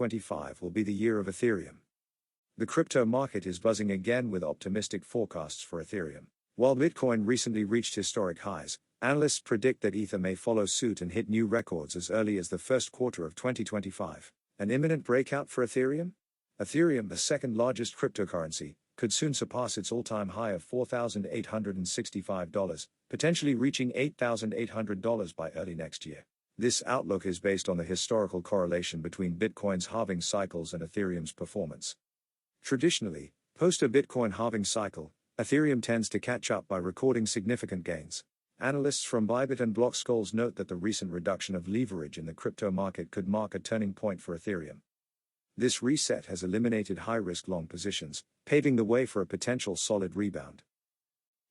2025 will be the year of Ethereum. The crypto market is buzzing again with optimistic forecasts for Ethereum. While Bitcoin recently reached historic highs, analysts predict that Ether may follow suit and hit new records as early as the first quarter of 2025. An imminent breakout for Ethereum? Ethereum, the second largest cryptocurrency, could soon surpass its all-time high of $4,865, potentially reaching $8,800 by early next year. This outlook is based on the historical correlation between Bitcoin's halving cycles and Ethereum's performance. Traditionally, post a Bitcoin halving cycle, Ethereum tends to catch up by recording significant gains. Analysts from Bybit and Block Scholes note that the recent reduction of leverage in the crypto market could mark a turning point for Ethereum. This reset has eliminated high-risk long positions, paving the way for a potential solid rebound.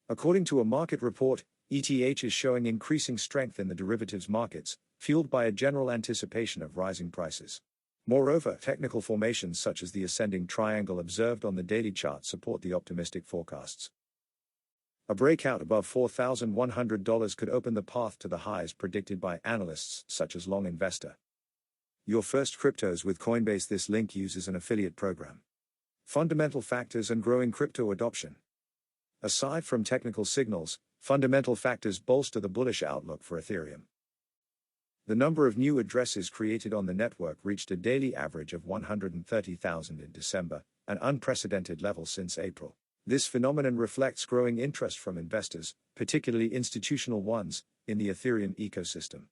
According to a market report, ETH is showing increasing strength in the derivatives markets, fueled by a general anticipation of rising prices. Moreover, technical formations such as the ascending triangle observed on the daily chart support the optimistic forecasts. A breakout above $4,100 could open the path to the highs predicted by analysts such as Long Investor. Your first cryptos with Coinbase. This link uses an affiliate program. Fundamental factors and growing crypto adoption. Aside from technical signals, fundamental factors bolster the bullish outlook for Ethereum. The number of new addresses created on the network reached a daily average of 130,000 in December, an unprecedented level since April. This phenomenon reflects growing interest from investors, particularly institutional ones, in the Ethereum ecosystem.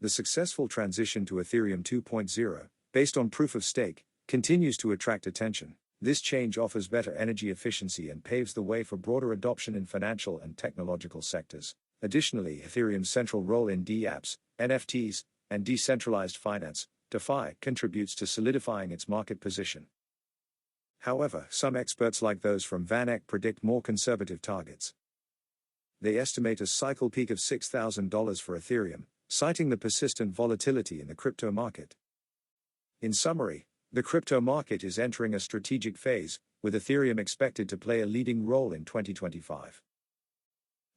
The successful transition to Ethereum 2.0, based on proof of stake, continues to attract attention. This change offers better energy efficiency and paves the way for broader adoption in financial and technological sectors. Additionally, Ethereum's central role in dApps, NFTs, and decentralized finance, DeFi, contributes to solidifying its market position. However, some experts like those from VanEck predict more conservative targets. They estimate a cycle peak of $6,000 for Ethereum, citing the persistent volatility in the crypto market. In summary, the crypto market is entering a strategic phase, with Ethereum expected to play a leading role in 2025.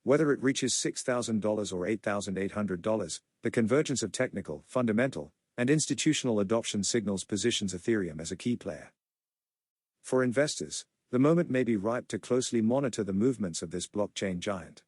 Whether it reaches $6,000 or $8,800, the convergence of technical, fundamental, and institutional adoption signals positions Ethereum as a key player. For investors, the moment may be ripe to closely monitor the movements of this blockchain giant.